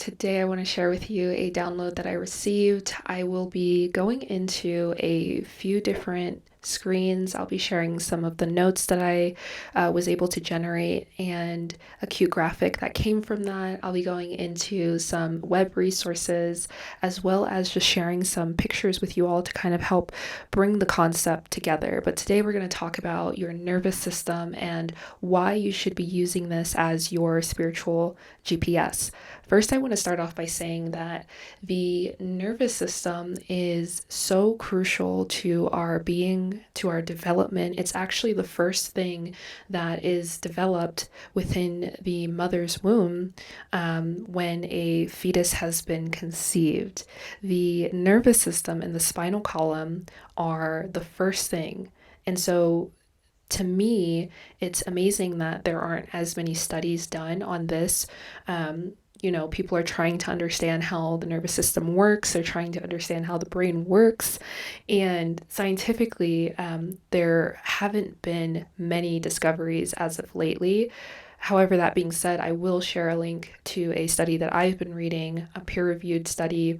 Today I want to share with you a download that I received. I will be going into a few different screens. I'll be sharing some of the notes that I was able to generate and a cute graphic that came from that. I'll be going into some web resources as well as just sharing some pictures with you all to kind of help bring the concept together. But today we're going to talk about your nervous system and why you should be using this as your spiritual GPS. First, I want to start off by saying that the nervous system is so crucial to our being, to our development. It's actually the first thing that is developed within the mother's womb when a fetus has been conceived. The nervous system and the spinal column are the first thing. And so to me, it's amazing that there aren't as many studies done on this. People are trying to understand how the nervous system works. They're trying to understand how the brain works. And scientifically, there haven't been many discoveries as of lately. However, that being said, I will share a link to a study that I've been reading, a peer-reviewed study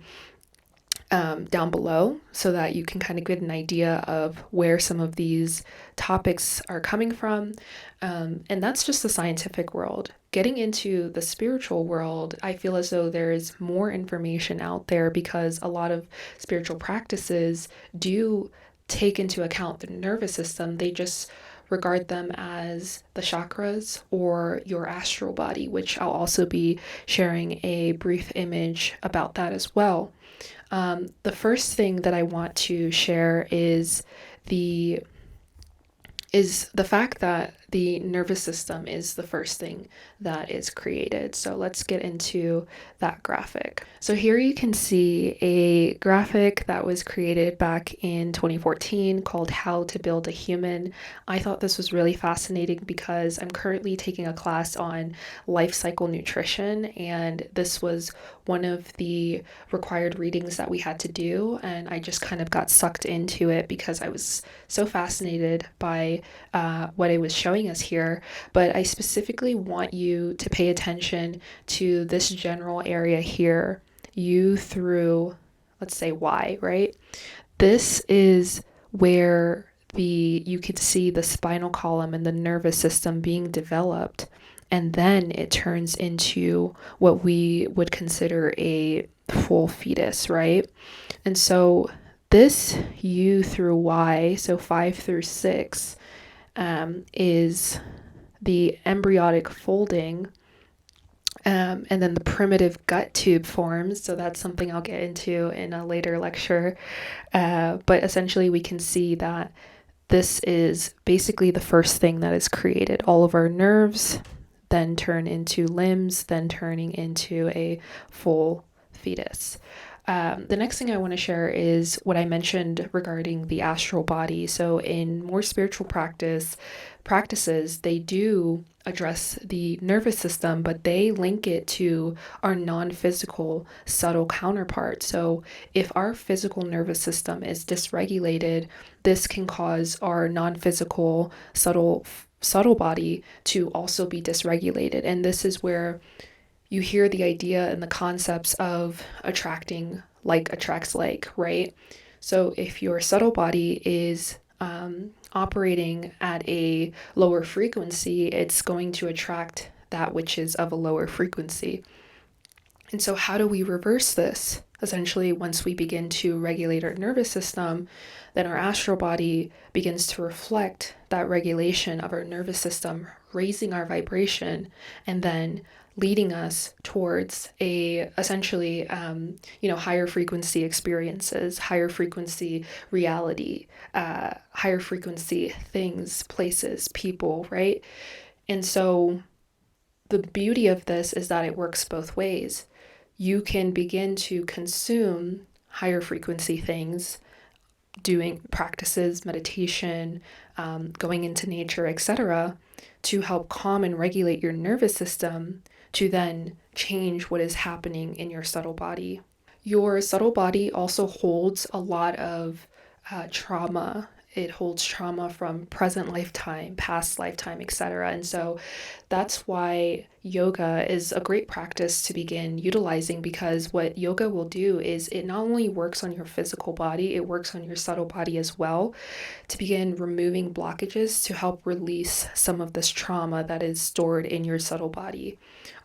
down below so that you can kind of get an idea of where some of these topics are coming from. And that's just the scientific world. Getting into the spiritual world, I feel as though there is more information out there because a lot of spiritual practices do take into account the nervous system. They just regard them as the chakras or your astral body, which I'll also be sharing a brief image about that as well. The first thing that I want to share is the fact that the nervous system is the first thing that is created. So let's get into that graphic. So here you can see a graphic that was created back in 2014 called How to Build a Human. I thought this was really fascinating because I'm currently taking a class on life cycle nutrition, and this was one of the required readings that we had to do, and I just kind of got sucked into it because I was so fascinated by what it was showing us here. But I specifically want you to pay attention to this general area here, U through, let's say, Y, right? This is where you could see the spinal column and the nervous system being developed, and then it turns into what we would consider a full fetus, right? And so this U through Y, so 5 through 6, is the embryonic folding, and then the primitive gut tube forms. So that's something I'll get into in a later lecture. But essentially, we can see that this is basically the first thing that is created. All of our nerves then turn into limbs, then turning into a full fetus. The next thing I want to share is what I mentioned regarding the astral body. So in more spiritual practices, they do address the nervous system, but they link it to our non-physical subtle counterpart. So if our physical nervous system is dysregulated, this can cause our non-physical subtle body to also be dysregulated. And this is where you hear the idea and the concepts of attracting like attracts like, right? So if your subtle body is operating at a lower frequency, it's going to attract that which is of a lower frequency. And so how do we reverse this? Essentially, once we begin to regulate our nervous system, then our astral body begins to reflect that regulation of our nervous system, raising our vibration, and then leading us towards essentially higher frequency experiences, higher frequency reality, higher frequency things, places, people, right? And so the beauty of this is that it works both ways. You can begin to consume higher frequency things, doing practices, meditation, going into nature, etc., to help calm and regulate your nervous system, to then change what is happening in your subtle body. Your subtle body also holds a lot of trauma. It holds trauma from present lifetime, past lifetime, etc. And so that's why yoga is a great practice to begin utilizing, because what yoga will do is it not only works on your physical body, it works on your subtle body as well, to begin removing blockages to help release some of this trauma that is stored in your subtle body.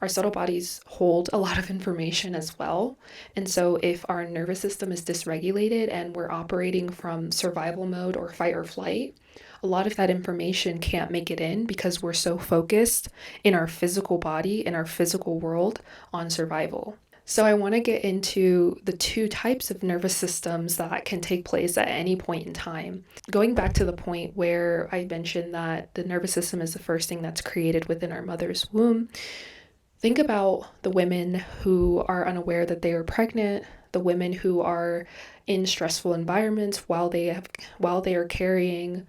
Our subtle bodies hold a lot of information as well. And so if our nervous system is dysregulated and we're operating from survival mode or fight or flight, a lot of that information can't make it in because we're so focused in our physical body, in our physical world, on survival. So I want to get into the two types of nervous systems that can take place at any point in time. Going back to the point where I mentioned that the nervous system is the first thing that's created within our mother's womb, think about the women who are unaware that they are pregnant, the women who are in stressful environments while they are carrying,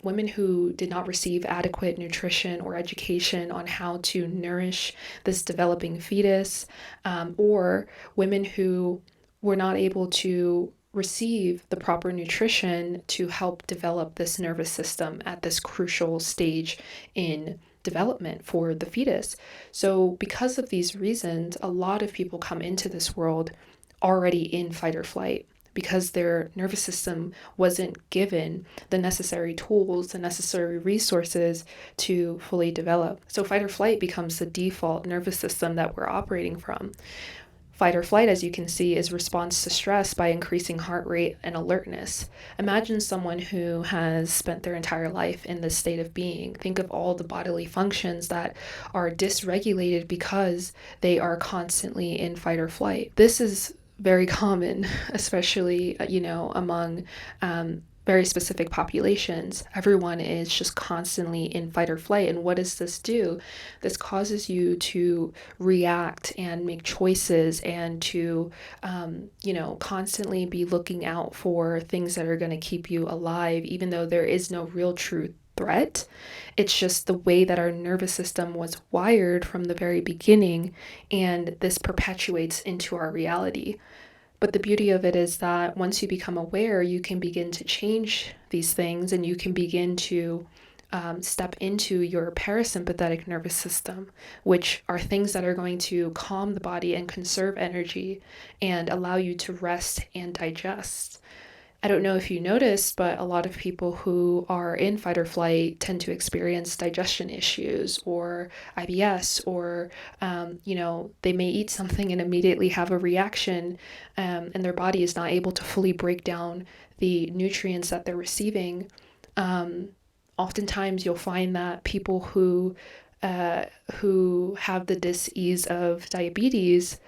women who did not receive adequate nutrition or education on how to nourish this developing fetus, or women who were not able to receive the proper nutrition to help develop this nervous system at this crucial stage in development for the fetus. So because of these reasons, a lot of people come into this world already in fight or flight, because their nervous system wasn't given the necessary tools, the necessary resources to fully develop. So fight or flight becomes the default nervous system that we're operating from. Fight or flight, as you can see, is response to stress by increasing heart rate and alertness. Imagine someone who has spent their entire life in this state of being. Think of all the bodily functions that are dysregulated because they are constantly in fight or flight. This is very common, especially, among very specific populations. Everyone is just constantly in fight or flight. And what does this do? This causes you to react and make choices and to, constantly be looking out for things that are going to keep you alive, even though there is no real true threat. It's just the way that our nervous system was wired from the very beginning, and this perpetuates into our reality. But the beauty of it is that once you become aware, you can begin to change these things, and you can begin to step into your parasympathetic nervous system, which are things that are going to calm the body and conserve energy and allow you to rest and digest. I don't know if you noticed, but a lot of people who are in fight or flight tend to experience digestion issues or IBS, or, they may eat something and immediately have a reaction, and their body is not able to fully break down the nutrients that they're receiving. Oftentimes you'll find that people who have the dis-ease of diabetes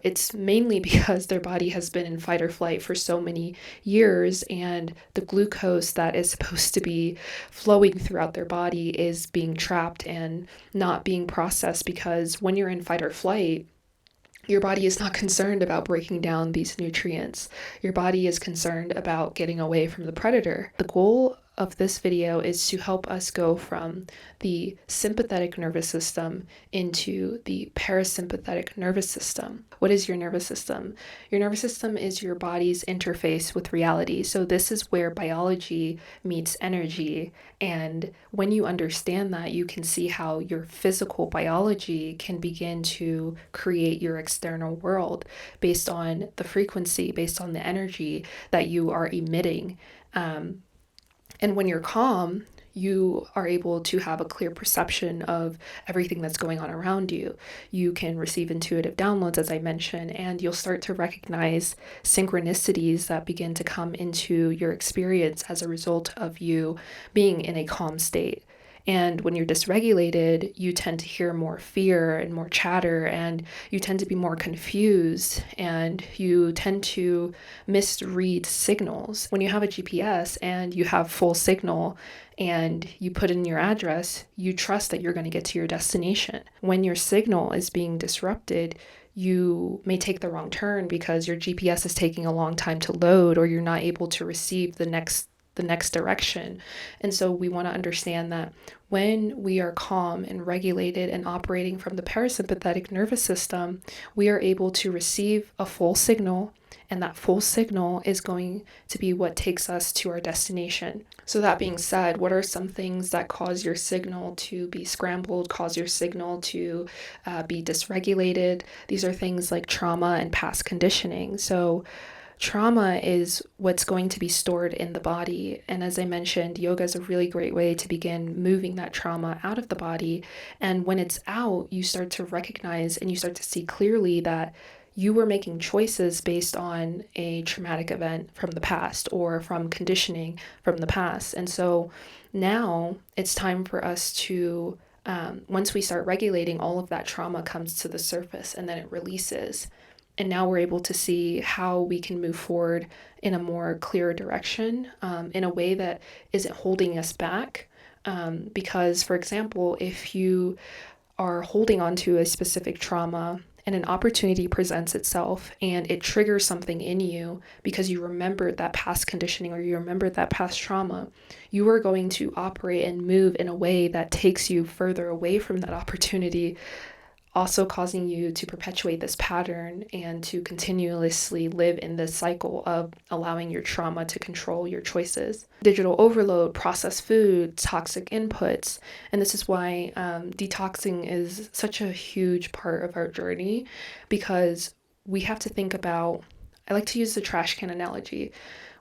it's mainly because their body has been in fight or flight for so many years, and the glucose that is supposed to be flowing throughout their body is being trapped and not being processed, because when you're in fight or flight, your body is not concerned about breaking down these nutrients. Your body is concerned about getting away from the predator. The goal of this video is to help us go from the sympathetic nervous system into the parasympathetic nervous system. What is your nervous system? Your nervous system is your body's interface with reality. So this is where biology meets energy. And when you understand that, you can see how your physical biology can begin to create your external world based on the frequency, based on the energy that you are emitting. And when you're calm, you are able to have a clear perception of everything that's going on around you. You can receive intuitive downloads, as I mentioned, and you'll start to recognize synchronicities that begin to come into your experience as a result of you being in a calm state. And when you're dysregulated, you tend to hear more fear and more chatter, and you tend to be more confused, and you tend to misread signals. When you have a GPS and you have full signal and you put in your address, you trust that you're going to get to your destination. When your signal is being disrupted, you may take the wrong turn because your GPS is taking a long time to load, or you're not able to receive the next the next direction. And so we want to understand that when we are calm and regulated and operating from the parasympathetic nervous system, we are able to receive a full signal, and that full signal is going to be what takes us to our destination. So that being said, what are some things that cause your signal to be scrambled, cause your signal to be dysregulated? These are things like trauma and past conditioning. So trauma is what's going to be stored in the body. And as I mentioned, yoga is a really great way to begin moving that trauma out of the body. And when it's out, you start to recognize and you start to see clearly that you were making choices based on a traumatic event from the past or from conditioning from the past. And so now it's time for us to, once we start regulating, all of that trauma comes to the surface and then it releases. And now we're able to see how we can move forward in a more clear direction, in a way that isn't holding us back. Because, for example, if you are holding on to a specific trauma and an opportunity presents itself and it triggers something in you because you remembered that past conditioning or you remembered that past trauma, you are going to operate and move in a way that takes you further away from that opportunity, also causing you to perpetuate this pattern and to continuously live in this cycle of allowing your trauma to control your choices. Digital overload, processed food, toxic inputs, and this is why detoxing is such a huge part of our journey, because we have to think about, I like to use the trash can analogy.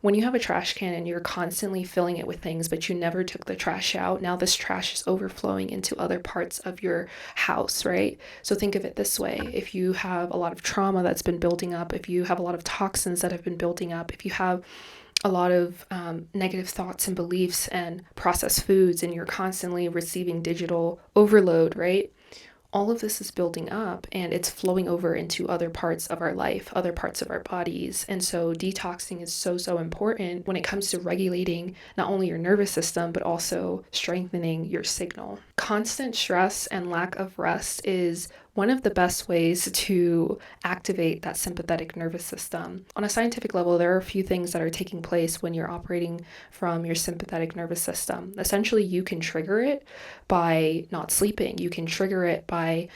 When you have a trash can and you're constantly filling it with things, but you never took the trash out, now this trash is overflowing into other parts of your house, right? So think of it this way. If you have a lot of trauma that's been building up, if you have a lot of toxins that have been building up, if you have a lot of negative thoughts and beliefs and processed foods, and you're constantly receiving digital overload, right? All of this is building up and it's flowing over into other parts of our life, other parts of our bodies. And so detoxing is so, so important when it comes to regulating not only your nervous system, but also strengthening your signal. Constant stress and lack of rest is one of the best ways to activate that sympathetic nervous system. On a scientific level, there are a few things that are taking place when you're operating from your sympathetic nervous system. Essentially, you can trigger it by not sleeping. You can trigger it by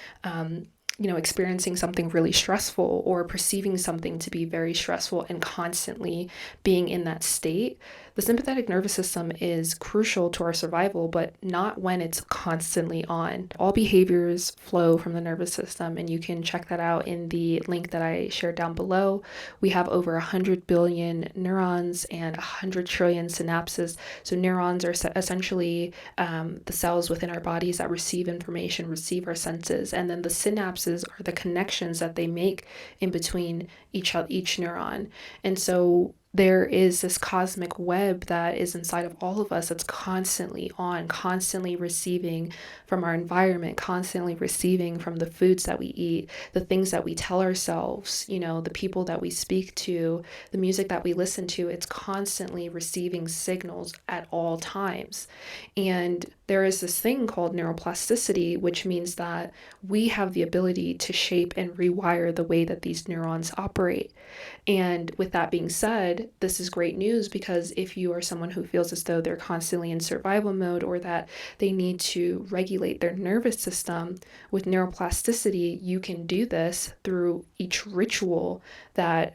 experiencing something really stressful or perceiving something to be very stressful and constantly being in that state. The sympathetic nervous system is crucial to our survival, but not when it's constantly on. All behaviors flow from the nervous system, and you can check that out in the link that I shared down below. We have over 100 billion neurons and 100 trillion synapses. So neurons are essentially the cells within our bodies that receive information, receive our senses, and then the synapses are the connections that they make in between each neuron. And so there is this cosmic web that is inside of all of us that's constantly on, constantly receiving from our environment, constantly receiving from the foods that we eat, the things that we tell ourselves, the people that we speak to, the music that we listen to. It's constantly receiving signals at all times. And there is this thing called neuroplasticity, which means that we have the ability to shape and rewire the way that these neurons operate. And with that being said, this is great news, because if you are someone who feels as though they're constantly in survival mode or that they need to regulate their nervous system with neuroplasticity, you can do this through each ritual that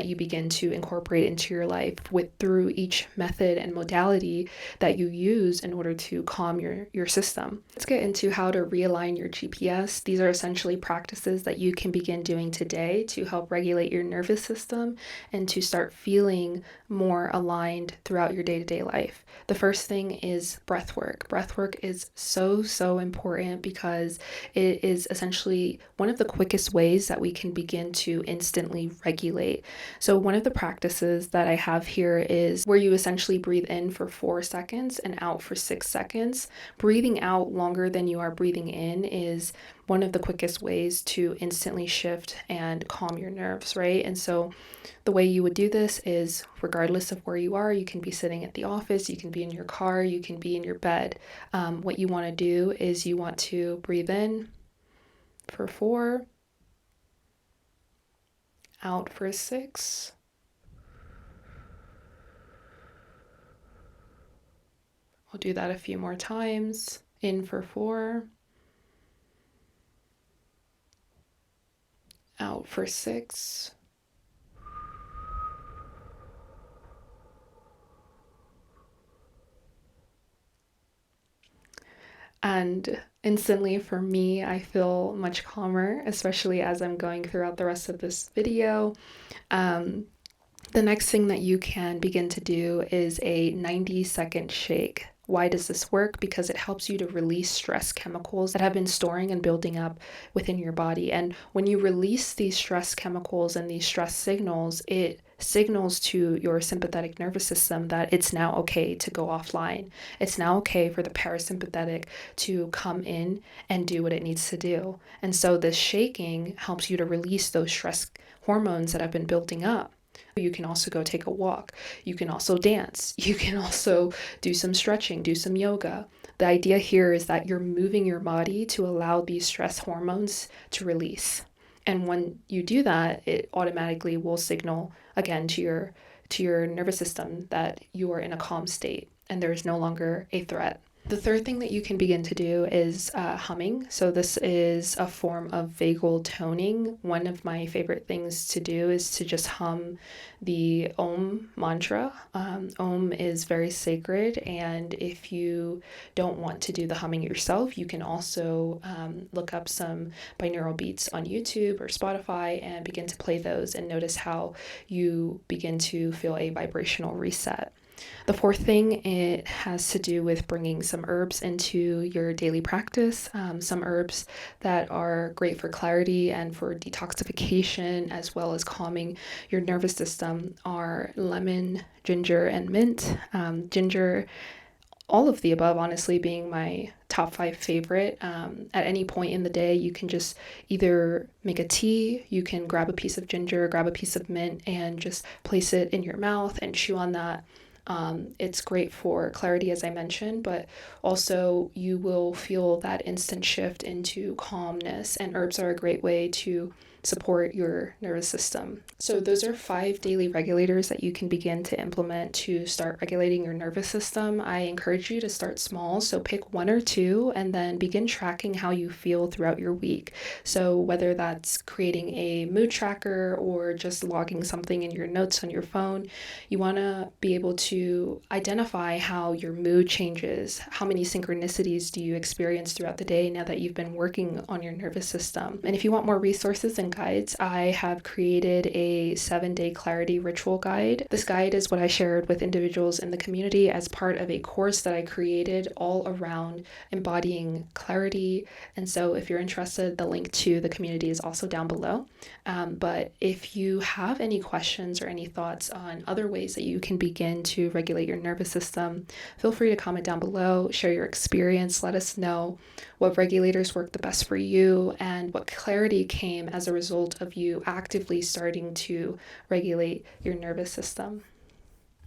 you begin to incorporate into your life, through each method and modality that you use in order to calm your system. Let's get into how to realign your GPS. These are essentially practices that you can begin doing today to help regulate your nervous system and to start feeling more aligned throughout your day-to-day life. The first thing is breath work. Breath work is so, so important because it is essentially one of the quickest ways that we can begin to instantly regulate. So one of the practices that I have here is where you essentially breathe in for 4 seconds and out for 6 seconds. Breathing out longer than you are breathing in is one of the quickest ways to instantly shift and calm your nerves, right? And so the way you would do this is, regardless of where you are, you can be sitting at the office, you can be in your car, you can be in your bed. What you want to do is you want to breathe in for 4, out for 6, We'll do that a few more times. In for 4, out for 6, and instantly for me, I feel much calmer, especially as I'm going throughout the rest of this video. The next thing that you can begin to do is a 90-second shake. Why does this work? Because it helps you to release stress chemicals that have been storing and building up within your body. And when you release these stress chemicals and these stress signals, it signals to your sympathetic nervous system that it's now okay to go offline. It's now okay for the parasympathetic to come in and do what it needs to do. And so this shaking helps you to release those stress hormones that have been building up. You can also go take a walk. You can also dance. You can also do some stretching, do some yoga. The idea here is that you're moving your body to allow these stress hormones to release. And when you do that, it automatically will signal again to your nervous system that you are in a calm state and there is no longer a threat. The third thing that you can begin to do is humming. So this is a form of vagal toning. One of my favorite things to do is to just hum the Om mantra. Om is very sacred, and if you don't want to do the humming yourself, you can also look up some binaural beats on YouTube or Spotify and begin to play those and notice how you begin to feel a vibrational reset. The fourth thing, it has to do with bringing some herbs into your daily practice. Some herbs that are great for clarity and for detoxification, as well as calming your nervous system, are lemon, ginger, and mint. Ginger, all of the above, honestly, being my top 5 favorite. At any point in the day, you can just either make a tea, you can grab a piece of ginger, grab a piece of mint, and just place it in your mouth and chew on that. It's great for clarity, as I mentioned, but also you will feel that instant shift into calmness, and herbs are a great way to support your nervous system. So those are 5 daily regulators that you can begin to implement to start regulating your nervous system. I encourage you to start small, so pick 1 or 2 and then begin tracking how you feel throughout your week. So whether that's creating a mood tracker or just logging something in your notes on your phone, you want to be able to identify how your mood changes. How many synchronicities do you experience throughout the day now that you've been working on your nervous system? And if you want more resources and guides, I have created a 7-day clarity ritual guide. This guide is what I shared with individuals in the community as part of a course that I created all around embodying clarity. And so if you're interested, the link to the community is also down below. But if you have any questions or any thoughts on other ways that you can begin to regulate your nervous system, feel free to comment down below, share your experience, let us know what regulators work the best for you and what clarity came as a result of you actively starting to regulate your nervous system.